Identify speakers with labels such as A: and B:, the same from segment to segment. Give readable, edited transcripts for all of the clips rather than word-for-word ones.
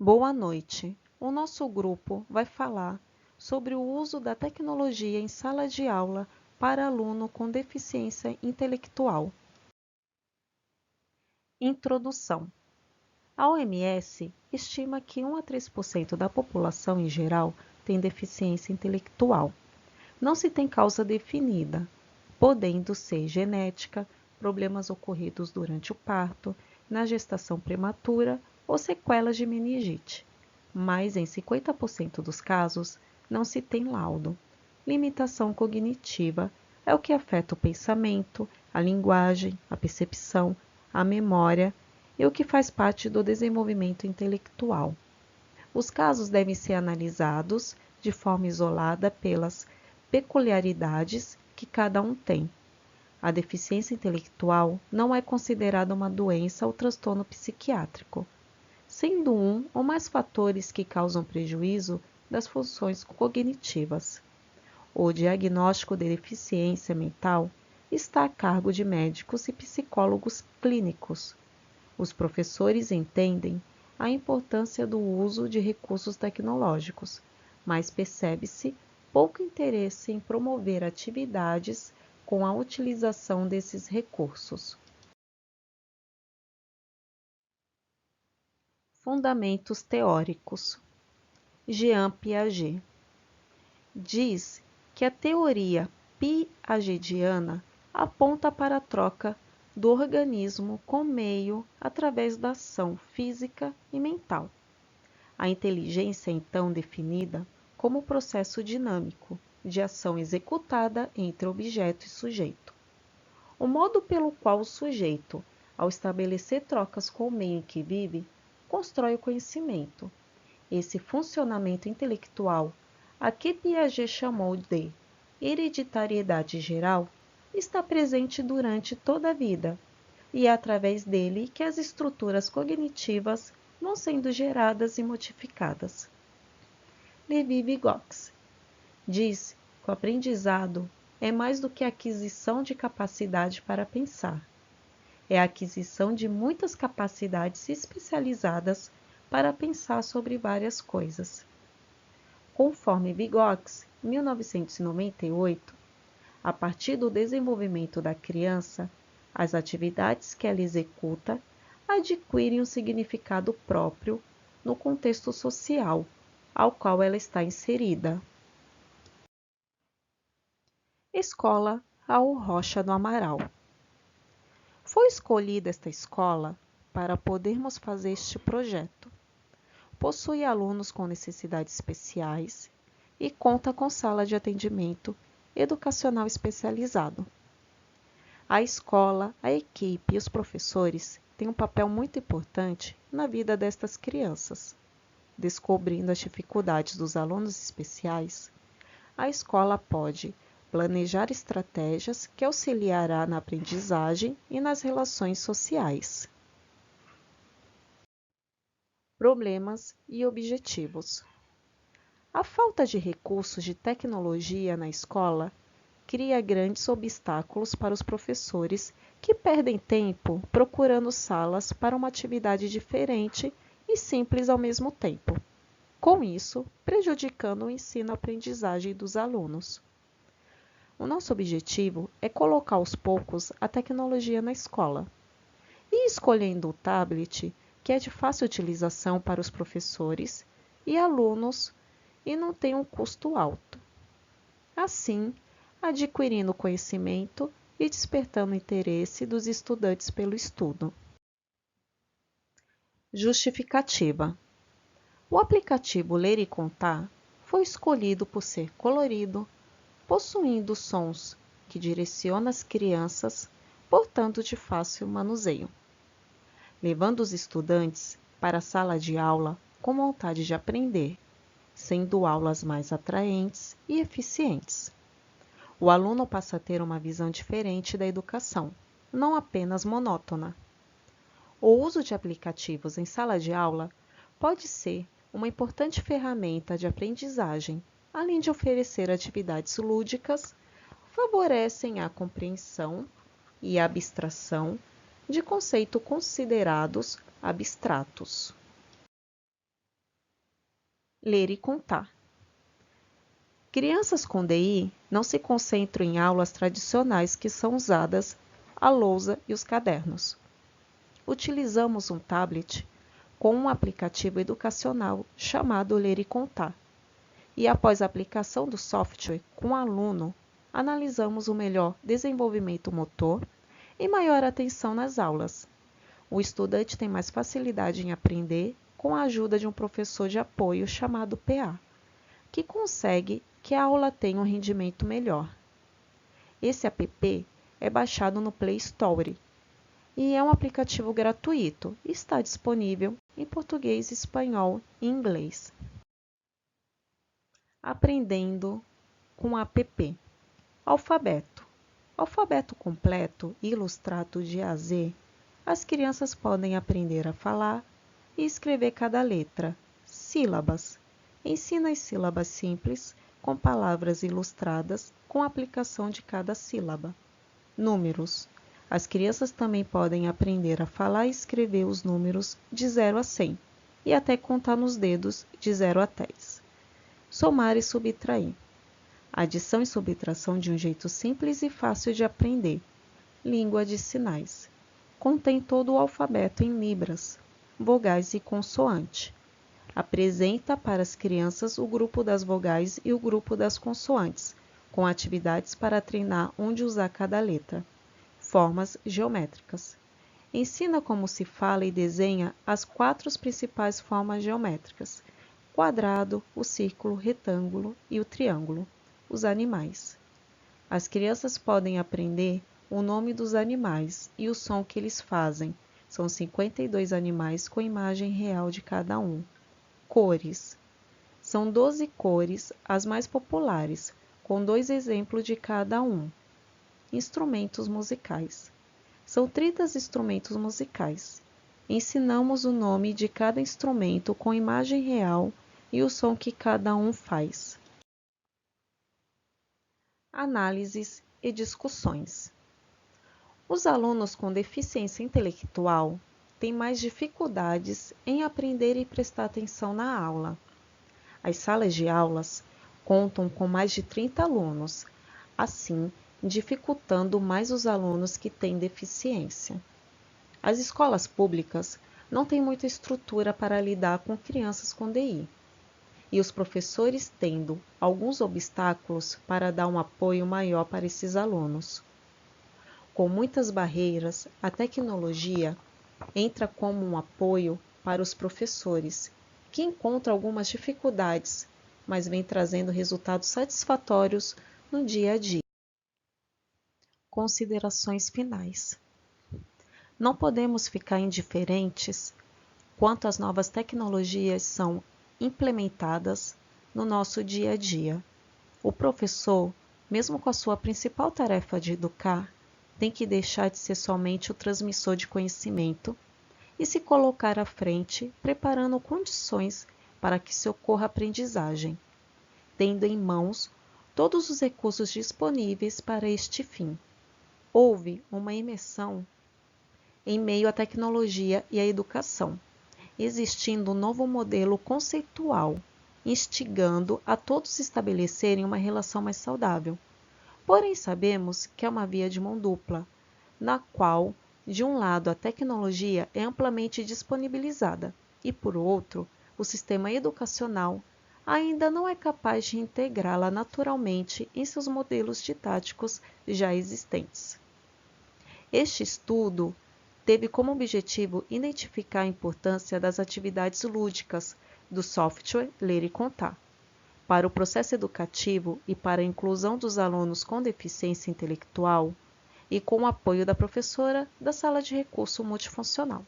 A: Boa noite. O nosso grupo vai falar sobre o uso da tecnologia em sala de aula para aluno com deficiência intelectual. Introdução. A OMS estima que 1 a 3% da população em geral tem deficiência intelectual. Não se tem causa definida, podendo ser genética, problemas ocorridos durante o parto, na gestação prematura ou sequelas de meningite. Mas em 50% dos casos não se tem laudo. Limitação cognitiva é o que afeta o pensamento, a linguagem, a percepção, a memória e o que faz parte do desenvolvimento intelectual. Os casos devem ser analisados de forma isolada pelas peculiaridades que cada um tem. A deficiência intelectual não é considerada uma doença ou transtorno psiquiátrico, sendo um ou mais fatores que causam prejuízo das funções cognitivas. O diagnóstico de deficiência mental está a cargo de médicos e psicólogos clínicos. Os professores entendem a importância do uso de recursos tecnológicos, mas percebe-se pouco interesse em promover atividades com a utilização desses recursos. Fundamentos teóricos. Jean Piaget diz que a teoria piagetiana aponta para a troca do organismo com o meio através da ação física e mental. A inteligência é então definida como processo dinâmico de ação executada entre objeto e sujeito. O modo pelo qual o sujeito, ao estabelecer trocas com o meio em que vive, constrói o conhecimento. Esse funcionamento intelectual, a que Piaget chamou de hereditariedade geral, está presente durante toda a vida, e é através dele que as estruturas cognitivas vão sendo geradas e modificadas. Levi-Vygotsky diz que o aprendizado é mais do que a aquisição de capacidade para pensar. É a aquisição de muitas capacidades especializadas para pensar sobre várias coisas. Conforme Vygotsky, 1998, a partir do desenvolvimento da criança, as atividades que ela executa adquirem um significado próprio no contexto social ao qual ela está inserida. Escola Raul Rocha do Amaral. Foi escolhida esta escola para podermos fazer este projeto. Possui alunos com necessidades especiais e conta com sala de atendimento educacional especializado. A escola, a equipe e os professores têm um papel muito importante na vida destas crianças. Descobrindo as dificuldades dos alunos especiais, a escola pode planejar estratégias que auxiliará na aprendizagem e nas relações sociais. Problemas e objetivos. A falta de recursos de tecnologia na escola cria grandes obstáculos para os professores que perdem tempo procurando salas para uma atividade diferente e simples ao mesmo tempo. Com isso, prejudicando o ensino-aprendizagem dos alunos. O nosso objetivo é colocar aos poucos a tecnologia na escola e escolhendo o tablet, que é de fácil utilização para os professores e alunos e não tem um custo alto. Assim, adquirindo conhecimento e despertando o interesse dos estudantes pelo estudo. Justificativa. O aplicativo Ler e Contar foi escolhido por ser colorido, possuindo sons que direcionam as crianças, portanto de fácil manuseio, levando os estudantes para a sala de aula com vontade de aprender, sendo aulas mais atraentes e eficientes. O aluno passa a ter uma visão diferente da educação, não apenas monótona. O uso de aplicativos em sala de aula pode ser uma importante ferramenta de aprendizagem, além de oferecer atividades lúdicas, favorecem a compreensão e a abstração de conceitos considerados abstratos. ler e contar. Crianças com DI não se concentram em aulas tradicionais que são usadas a lousa e os cadernos. Utilizamos um tablet com um aplicativo educacional chamado Ler e Contar. E após a aplicação do software com o aluno, analisamos o melhor desenvolvimento motor e maior atenção nas aulas. O estudante tem mais facilidade em aprender com a ajuda de um professor de apoio chamado PA, que consegue que a aula tenha um rendimento melhor. Esse app é baixado no Play Store e é um aplicativo gratuito e está disponível em português, espanhol e inglês. Aprendendo com app. Alfabeto. Alfabeto completo e ilustrado de A a Z. As crianças podem aprender a falar e escrever cada letra. Sílabas. Ensina as sílabas simples com palavras ilustradas com a aplicação de cada sílaba. Números. As crianças também podem aprender a falar e escrever os números de 0 a 100 e até contar nos dedos de 0 a 10. Somar e subtrair. Adição e subtração de um jeito simples e fácil de aprender. Língua de sinais. Contém todo o alfabeto em libras, vogais e consoante. Apresenta para as crianças o grupo das vogais e o grupo das consoantes, com atividades para treinar onde usar cada letra. Formas geométricas. Ensina como se fala e desenha as 4 principais formas geométricas: quadrado, o círculo, retângulo e o triângulo. Os animais. As crianças podem aprender o nome dos animais e o som que eles fazem. São 52 animais com imagem real de cada um. Cores. São 12 cores, as mais populares, com 2 exemplos de cada um. Instrumentos musicais. São 30 instrumentos musicais. Ensinamos o nome de cada instrumento com imagem real e o som que cada um faz. Análises e discussões. Os alunos com deficiência intelectual têm mais dificuldades em aprender e prestar atenção na aula. As salas de aulas contam com mais de 30 alunos, assim, dificultando mais os alunos que têm deficiência. As escolas públicas não têm muita estrutura para lidar com crianças com DI. E os professores tendo alguns obstáculos para dar um apoio maior para esses alunos. Com muitas barreiras, a tecnologia entra como um apoio para os professores, que encontram algumas dificuldades, mas vem trazendo resultados satisfatórios no dia a dia. Considerações finais. Não podemos ficar indiferentes quanto as novas tecnologias são implementadas no nosso dia a dia. O professor, mesmo com a sua principal tarefa de educar, tem que deixar de ser somente o transmissor de conhecimento e se colocar à frente, preparando condições para que se ocorra aprendizagem, tendo em mãos todos os recursos disponíveis para este fim. Houve uma imersão em meio à tecnologia e à educação, existindo um novo modelo conceitual, instigando a todos estabelecerem uma relação mais saudável. Porém, sabemos que é uma via de mão dupla, na qual, de um lado, a tecnologia é amplamente disponibilizada e, por outro, o sistema educacional ainda não é capaz de integrá-la naturalmente em seus modelos didáticos já existentes. Este estudo teve como objetivo identificar a importância das atividades lúdicas do software Ler e Contar para o processo educativo e para a inclusão dos alunos com deficiência intelectual e com o apoio da professora da sala de recurso multifuncional.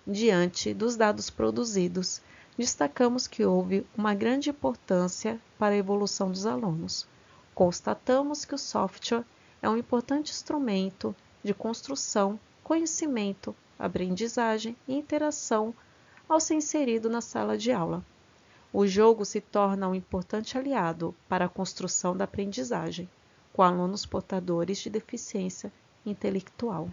A: Diante dos dados produzidos, destacamos que houve uma grande importância para a evolução dos alunos. Constatamos que o software é um importante instrumento de construção, conhecimento, aprendizagem e interação ao ser inserido na sala de aula. O jogo se torna um importante aliado para a construção da aprendizagem, com alunos portadores de deficiência intelectual.